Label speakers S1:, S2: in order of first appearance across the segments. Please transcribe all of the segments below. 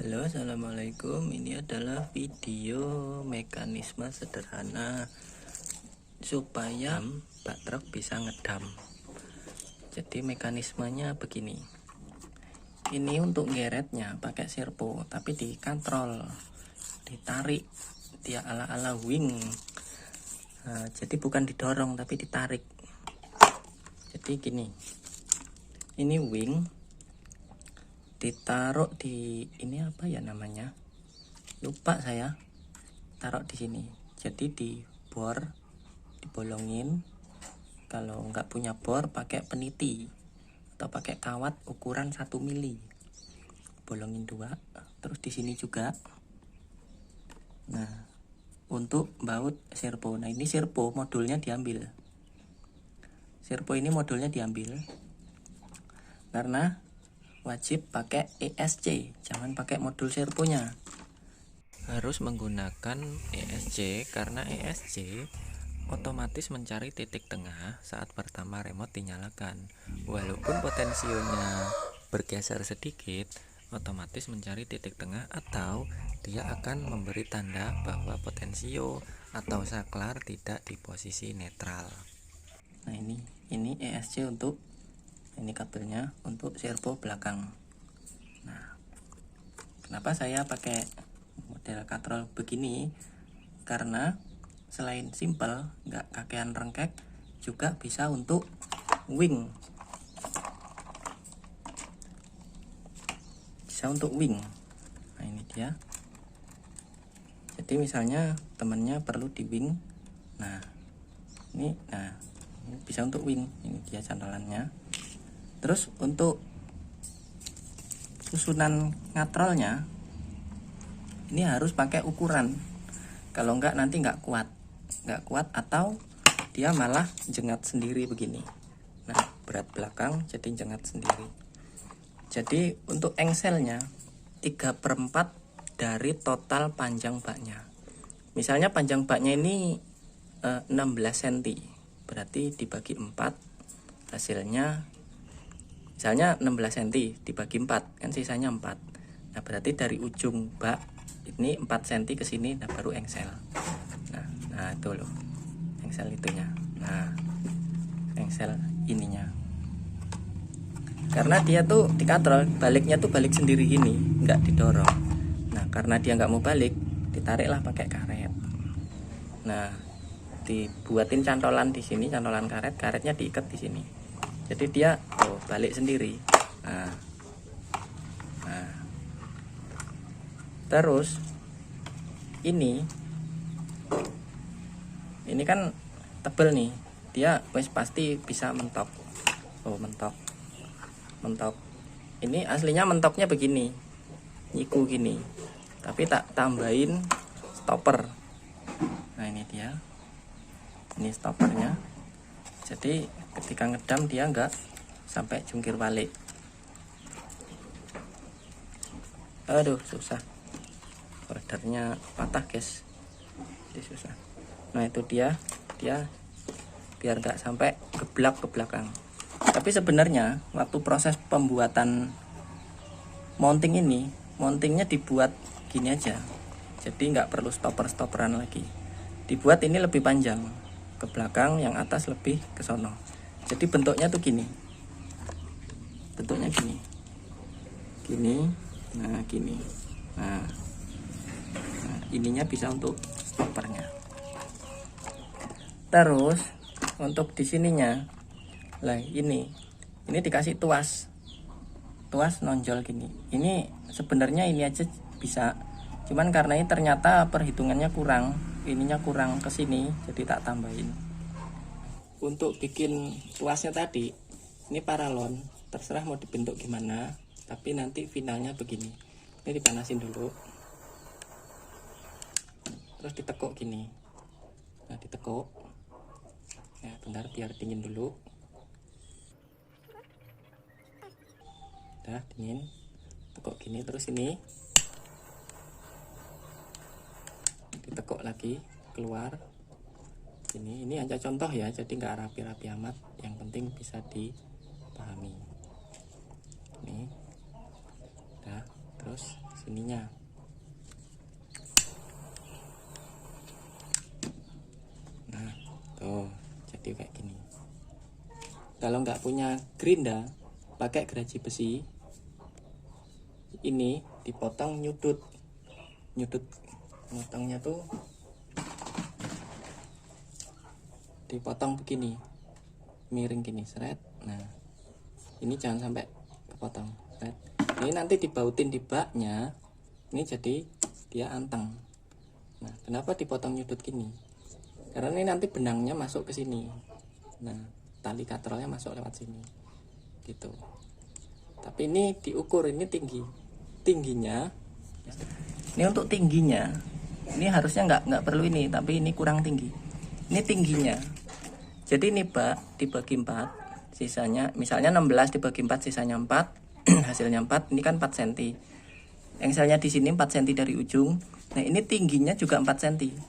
S1: Halo, assalamualaikum. Ini adalah video mekanisme sederhana supaya bak truk bisa ngedam. Jadi mekanismenya begini. Ini untuk geretnya pakai servo, tapi dikontrol, ditarik, dia ala-ala wing. Nah, jadi bukan didorong tapi ditarik. Jadi gini. Ini wing. Ditaruh di ini apa ya namanya, lupa saya. Taruh di sini, jadi di bor dibolongin. Kalau nggak punya bor pakai peniti atau pakai kawat ukuran 1 mili, bolongin 2. Terus di sini juga. Nah, untuk baut servo, nah ini servo modulnya diambil. Servo ini modulnya diambil karena wajib pakai ESC, jangan pakai modul servonya. Harus menggunakan ESC karena ESC otomatis mencari titik tengah saat pertama remote dinyalakan. Walaupun potensionya bergeser sedikit, otomatis mencari titik tengah atau dia akan memberi tanda bahwa potensio atau saklar tidak di posisi netral. Nah, ini ESC untuk ini kabelnya untuk servo belakang. Nah, kenapa saya pakai model katrol begini? Karena selain simple, nggak kakean rengkek, juga bisa untuk wing. Bisa untuk wing. Nah, ini dia. Jadi misalnya temannya perlu di wing. Nah, ini bisa untuk wing. Ini dia cantolannya. Terus untuk susunan ngatrolnya ini harus pakai ukuran. Kalau enggak nanti nggak kuat atau dia malah jengat sendiri begini. Nah, berat belakang jadi jengat sendiri. Jadi untuk engselnya 3/4 dari total panjang baknya. Misalnya panjang baknya ini 16 cm, berarti dibagi 4 hasilnya. Misalnya 16 cm dibagi 4 kan sisanya 4. Nah, berarti dari ujung bak ini 4 cm ke sini, nah baru engsel. Nah itu loh engsel itunya. Nah, engsel ininya. Karena dia tuh dikatrol, baliknya tuh balik sendiri gini, nggak didorong. Nah, karena dia nggak mau balik, ditariklah pakai karet. Nah, dibuatin cantolan di sini, cantolan karet, karetnya diikat di sini. Jadi dia balik sendiri. Nah. Terus ini kan tebel nih. Dia wes pasti bisa mentok. Mentok. Ini aslinya mentoknya begini. Nyiku gini. Tapi tak tambahin stopper. Nah, ini dia. Ini stoppernya. Jadi ketika ngedam dia nggak sampai jungkir balik. Aduh, susah. Ordernya patah, guys. Jadi susah. Nah, itu dia biar nggak sampai geblak ke belakang. Tapi sebenarnya waktu proses pembuatan mounting ini, mountingnya dibuat gini aja. Jadi nggak perlu stopperan lagi. Dibuat ini lebih panjang ke belakang, yang atas lebih ke sono. Jadi bentuknya tuh gini. Bentuknya gini. Nah, gini. Nah, ininya bisa untuk stoppernya. Terus untuk di sininya, lah ini dikasih tuas nonjol gini. Ini sebenarnya ini aja bisa. Cuman karena ini ternyata perhitungannya kurang, ininya kurang ke sini, jadi tak tambahin. Untuk bikin tuasnya tadi, ini paralon, terserah mau dibentuk gimana, tapi nanti finalnya begini. Ini dipanasin dulu, terus ditekuk gini. Nah, ditekuk ya, bentar biar dingin dulu. Udah dingin, tekuk gini. Terus ini ditekuk lagi keluar. Ini hanya contoh ya, jadi nggak rapi-rapi amat, yang penting bisa dipahami. Ini udah, terus sininya. Nah tuh jadi kayak gini. Kalau nggak punya gerinda, pakai geraji besi. Ini dipotong nyudut, potongnya tuh dipotong begini, miring gini, seret. Nah ini jangan sampai kepotong, seret. Ini nanti dibautin di baknya, ini jadi dia anteng. Nah kenapa dipotong nyudut gini? Karena ini nanti benangnya masuk ke sini. Nah tali katrolnya masuk lewat sini gitu. Tapi ini diukur, ini tingginya ini untuk tingginya ini harusnya nggak perlu ini, tapi ini kurang tinggi. Ini tingginya, jadi ini bak dibagi 4, sisanya misalnya 16 dibagi 4, sisanya 4 hasilnya 4. Ini kan 4 cm, engselnya di sini 4 cm dari ujung. Nah ini tingginya juga 4 cm,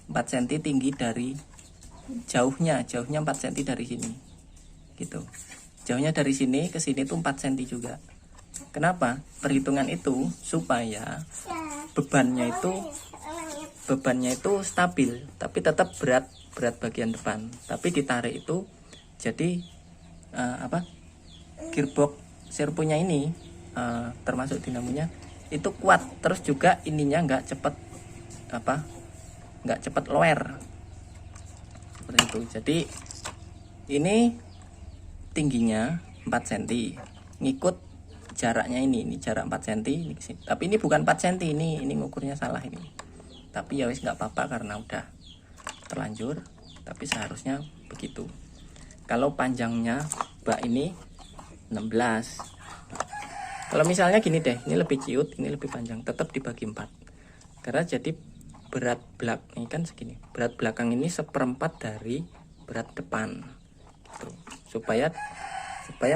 S1: 4 cm tinggi dari jauhnya 4 cm dari sini gitu. Jauhnya dari sini ke sini tuh 4 cm juga. Kenapa? Perhitungan itu supaya bebannya itu stabil, tapi tetap berat bagian depan, tapi ditarik itu jadi gearbox servonya ini termasuk dinamonya itu kuat, terus juga ininya nggak cepet lower seperti itu. Jadi ini tingginya 4 cm, ngikut jaraknya ini jarak 4 cm. Tapi ini bukan 4 cm, ini ngukurnya salah ini. Tapi ya wis nggak apa-apa karena udah terlanjur, tapi seharusnya begitu. Kalau panjangnya bak ini 16. Kalau misalnya gini deh, ini lebih ciut, ini lebih panjang, tetap dibagi 4. Karena jadi berat belakang ini kan segini. Berat belakang ini 1/4 dari berat depan. Gitu. Supaya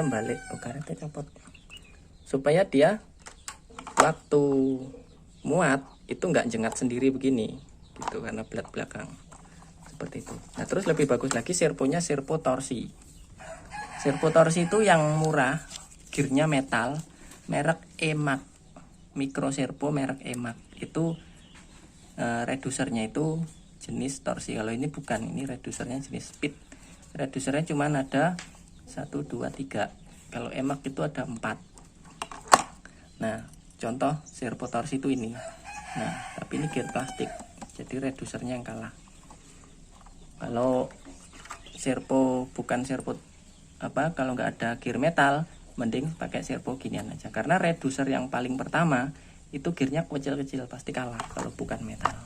S1: balik, karetnya copot. Supaya dia waktu muat itu nggak jengat sendiri begini gitu, karena berat belakang seperti itu. Nah terus lebih bagus lagi servonya servo torsi. Servo torsi itu yang murah, gearnya metal, merek EMAG, mikro servo merek EMAG. Itu redusernya itu jenis torsi. Kalau ini bukan, ini redusernya jenis speed. Redusernya cuma ada 1, 2, 3. Kalau EMAG itu ada 4. Nah contoh servo torsi itu ini. Nah tapi ini gear plastik, jadi redusernya yang kalah. Kalau servo bukan servo kalau nggak ada gear metal, mending pakai servo ginian aja, karena reduser yang paling pertama itu gearnya kecil-kecil, pasti kalah kalau bukan metal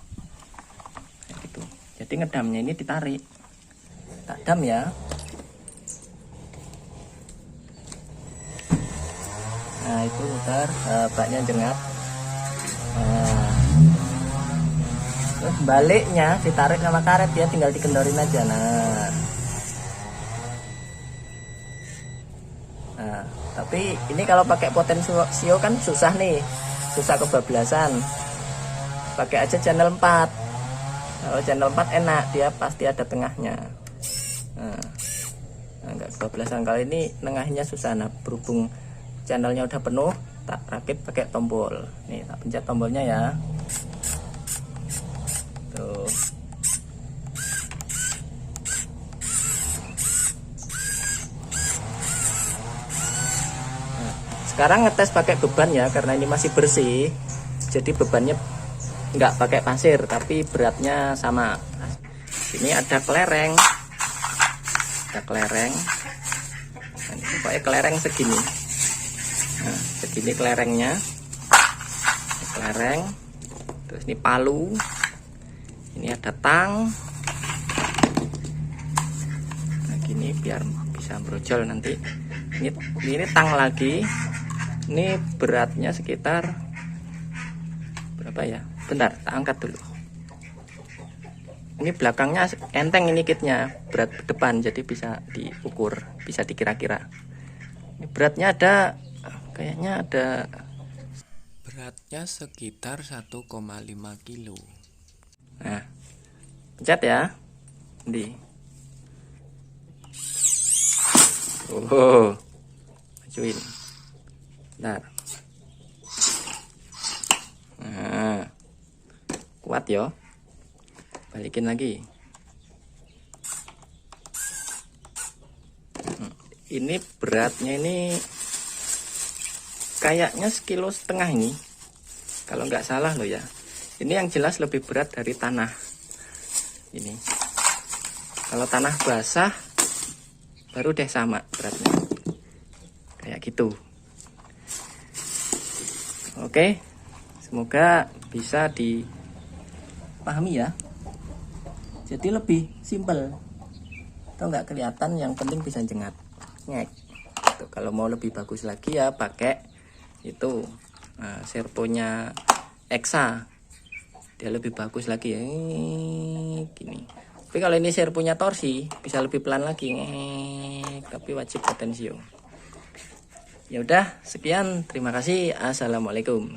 S1: kayak gitu. Jadi ngedamnya ini ditarik, tak dam ya. Nah itu mutar, baknya jengat. Nah, terus baliknya ditarik sama karet, ya tinggal dikendorin aja. Nah tapi ini kalau pakai potensio kan susah nih, susah kebablasan. Pakai aja channel 4. Kalau channel 4 enak, dia pasti ada tengahnya. Nah nggak kebablasan. Kali ini tengahnya susah. Nah berhubung channelnya udah penuh, tak rakit pakai tombol. Nih tak pencet tombolnya ya. Tuh. Nah, sekarang ngetes pakai beban ya, karena ini masih bersih. Jadi bebannya nggak pakai pasir, tapi beratnya sama. Nah, ini ada kelereng. Nah, ini supaya kelereng segini. Nah, segini kelerengnya, terus ini palu, ini ada tang. Nah gini biar bisa brojol nanti. Ini tang lagi. Ini beratnya sekitar berapa ya? Bentar, tak angkat dulu. Ini belakangnya enteng, ini kitnya berat depan, jadi bisa diukur, bisa dikira-kira. Ini beratnya ada, kayaknya ada beratnya sekitar 1,5 kilo. Nah pencet ya, di majuin, bentar. kuat yo. Balikin lagi. Ini beratnya ini kayaknya 1,5 kg ini, kalau nggak salah loh ya. Ini yang jelas lebih berat dari tanah ini. Kalau tanah basah baru deh sama beratnya, kayak gitu. Oke, semoga bisa dipahami ya. Jadi lebih simpel, atau nggak kelihatan, yang penting bisa jengat. Ngek. Tuh, kalau mau lebih bagus lagi ya pakai itu servonya Exa, dia lebih bagus lagi ya, gini. Tapi kalau ini servonya torsi bisa lebih pelan lagi, tapi wajib potensio. Ya udah, sekian, terima kasih, assalamualaikum.